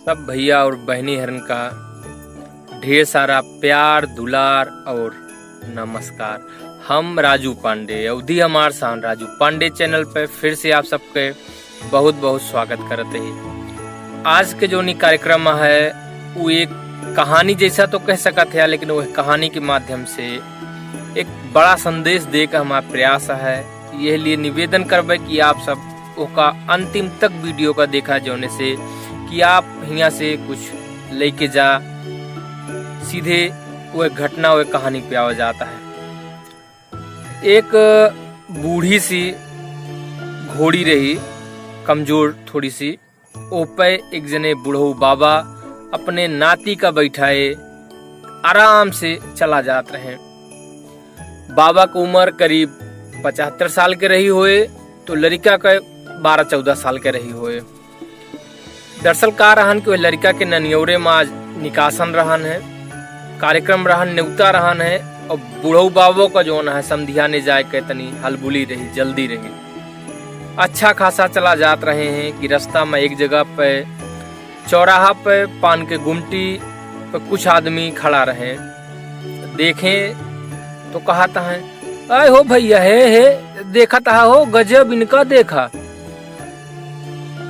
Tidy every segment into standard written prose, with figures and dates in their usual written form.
सब भैया और बहनी हरन का ढेर सारा प्यार दुलार और नमस्कार। हम राजू पांडे अवधि हमार शान राजू पांडे चैनल पे फिर से आप सबके बहुत बहुत स्वागत करते हैं। आज के जो कार्यक्रम है वो एक कहानी जैसा तो कह सकते हैं, लेकिन वह कहानी के माध्यम से एक बड़ा संदेश देकर हमारा प्रयास है। यह लिए निवेदन करबे कि आप सब का अंतिम तक वीडियो का देखा जाने से कि आप यहाँ से कुछ लेके जा सीधे वह घटना वह कहानी पे आ जाता है। एक बूढ़ी सी घोड़ी रही, कमजोर थोड़ी सी, ओपे एक जने बूढ़ो बाबा अपने नाती का बैठाए आराम से चला जात रहे। बाबा की उम्र करीब 75 साल के रही हुए तो लड़का का 12-14 साल के रही हुए। दरअसल का रहन कि लड़का के ननियोरे में आज निकासन रहन है, कार्यक्रम रहन, न्योता रहन है, और बूढ़ो बाबो का जो है समधिया ने जाए के तनी हलबुली रही, जल्दी रही। अच्छा खासा चला जात रहे हैं कि रास्ता में एक जगह पे चौराहा पे पान के गुमटी पे कुछ आदमी खड़ा रहे। देखें तो कहता है, अरे हो भैया है देखा था हो, गजब इनका देखा।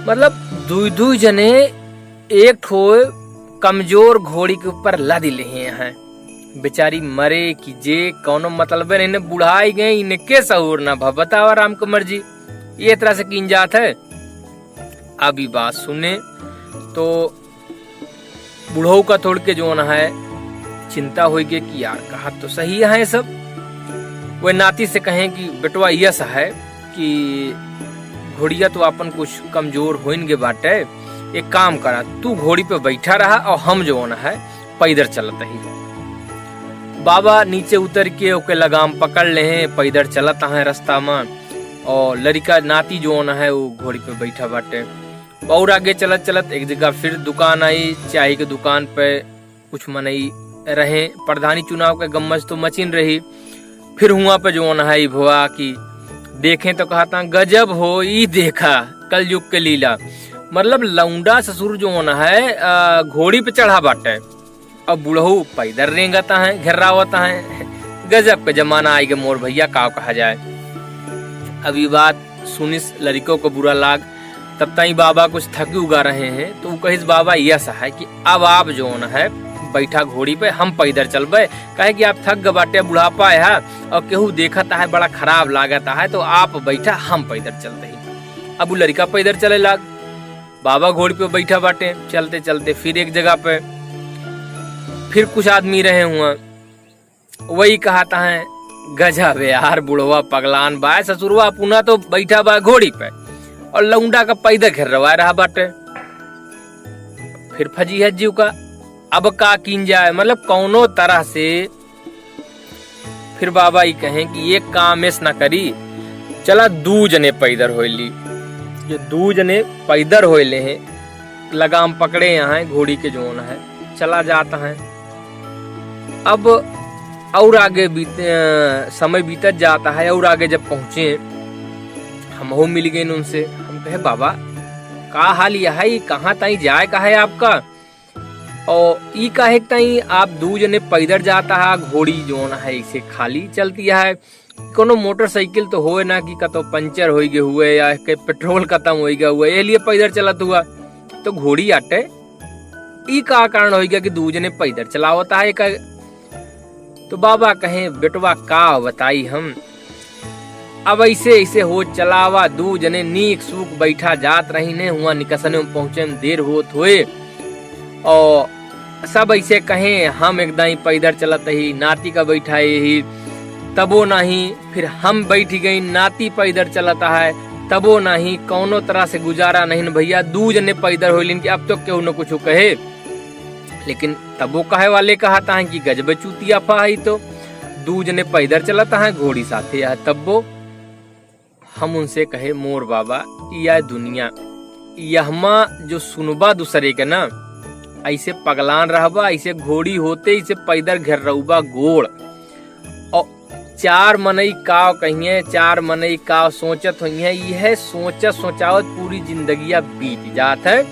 मतलब दुई जने एक ठो कमजोर घोड़ी के ऊपर लद ले हैं। बेचारी मरे कि जे कौनो मतलब है, इन्हें बुढ़ाई गए, इनके सहूर ना बतावा राम की मर्जी, ये तरह से कीन जात है। अभी बात सुने तो बूढ़ो का थोड़ के जो है चिंता हो गई कि यार कहा तो सही है सब। वह नाती से कहें कि बेटवा यह है कि घोड़िया तो अपन कुछ कमजोर होइनगे बाटे, एक काम करा तू घोड़ी पे बैठा रहा और हम जो है पैदल चलत ही। बाबा नीचे उतर के ओके लगाम पकड़ ले हैं, पैदल चलता है रास्ता में, और लड़का नाती जो है वो घोड़ी पे बैठा बाटे। और आगे चलत चलत एक जगह फिर दुकान आई, चाय की दुकान पे कुछ मनई रहे। प्रधानी चुनाव के गम्मज तो मचिन रही। फिर हुआ पे जो है भुआ की देखें तो कहता गजब हो, ई देखा कल युग के लीला। मतलब लौंडा ससुर जो है घोड़ी पे चढ़ा बाटे, अब बूढ़ऊ पैदल रेंगता है, घेरावता है। गजब का जमाना आई गए मोर भैया, का कहा जाए। अभी बात सुनिस लड़कों को बुरा लाग, तब तक बाबा कुछ थकी उगा रहे हैं तो वो कहिस बाबा यह है कि अब आप जो है बैठा घोड़ी पे, हम पैदल चलबे, कहे कि आप थक बाटे, बुढ़ापा है और केहू देखता है बड़ा खराब लागता है, तो आप बैठा हम पैदल चलते ही। अब वो लड़का पैदल चले लाग, बाबा घोड़ी पे बैठा बाटे। चलते चलते फिर एक जगह पे फिर कुछ आदमी रहे हुआ, वही कहता है गजब यार बुढ़वा पगलान बा, ससुरवा पुना तो बैठा बा घोड़ी पे और लौंडा का पैदल घेर रहा बाटे। फिर फजी है जीव का, अब का कीन जाए, मतलब कौनो तरह से। फिर बाबा ही कहें कि ये काम ऐस ना करी, चला दू जने पैदल होइली। ये दू जने पैदल होइले हैं, लगाम पकड़े यहाँ घोड़ी के जो है चला जाता है। अब और आगे समय बीतत जाता है, और आगे जब पहुंचे हम हो मिल गए उनसे। हम कहे बाबा का हाल यह है, कहाँ ताई जाए का है आपका, और ई काहे ताई आप दू जने पैदल जाता है, घोड़ी जो है इसे खाली चलती है। कोनो मोटरसाइकिल तो होए ना कि कतो पंचर हो गए हुए या के पेट्रोल खत्म हो गया हुआ, ये लिए पैदल चलत हुआ तो घोड़ी आटे। ई का कारण हो गया कि दू जने पैदल चलावता है का। तो बाबा कहे बेटवा का बताई हम, अब ऐसे ऐसे हो चलावा, दू जने नीक सूख बैठा जात रही ने, हुआ निकसने में पहुंचे में देर होत हुए, और सब ऐसे कहें हम एकदम पैदल चलत ही, नाती का बैठा ही तबो नहीं। फिर हम बैठ गई, नाती पैदल चलता है तबो नहीं, कौनो तरह से गुजारा नहीं भैया, दू जने पैदल होलिन कि अब तो क्यों न कुछ कहे। लेकिन तबो कहे वाले कहता है कि गजब चूतिया पा है, तो दू जने पैदल चलता है, घोड़ी साथे है तब्बो। हम उनसे कहे मोर बाबा यह दुनिया यहमा जो सुनबा दूसरे के ना, ऐसे पगलान रहबा, ऐसे घोड़ी होते ऐसे पैदल घेर रहुबा गोड़, और चार मनई काव कहिए, चार मनई काव सोचत हुई है, यह सोचत सोचावत पूरी जिंदगिया बीत जात है।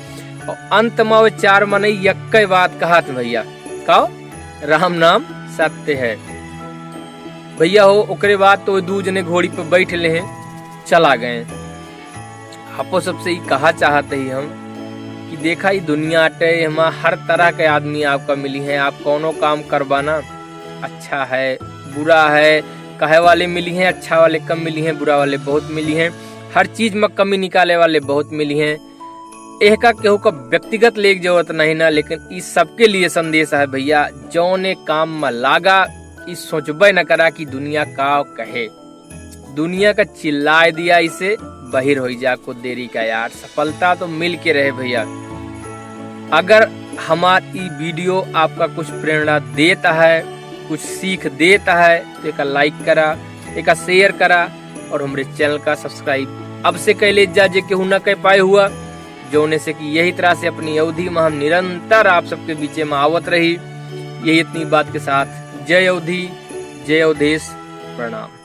और अंत में वो 4 मन यक्क बात कहत भैया, कहो राम नाम सत्य है भैया हो। ओकरे बाद तो 2 जने घोड़ी पे बैठ ले हैं, चला गए। आपो सबसे ही कहा चाहते ही हम कि देखा ही दुनिया अटे हम हर तरह के आदमी आपका मिली हैं। आप कोनो काम करवाना, अच्छा है बुरा है, कहे वाले मिली हैं, अच्छा वाले कम मिली हैं, बुरा वाले बहुत मिली हैं, हर चीज में कमी निकाले वाले बहुत मिली हैं। एक का केहू का व्यक्तिगत लेख जरूरत नहीं ना, लेकिन इस सबके लिए संदेश है भैया, जौने काम में लागा इस सोचबे न करा कि दुनिया का कहे, दुनिया का चिल्लाए दिया इसे बहिर हो जा को देरी का यार। सफलता तो मिल के रहे भैया। अगर हमारी वीडियो आपका कुछ प्रेरणा देता है, कुछ सीख देता है तो एक लाइक करा, एक शेयर करा और हमारे चैनल का सब्सक्राइब अब से कैले जा जे केहू न कह पाए हुआ, जोने से कि यही तरह से अपनी अवधि में हम निरंतर आप सबके बीच में आवत रही। यही इतनी बात के साथ जय अवधि, जय अवधेश, प्रणाम।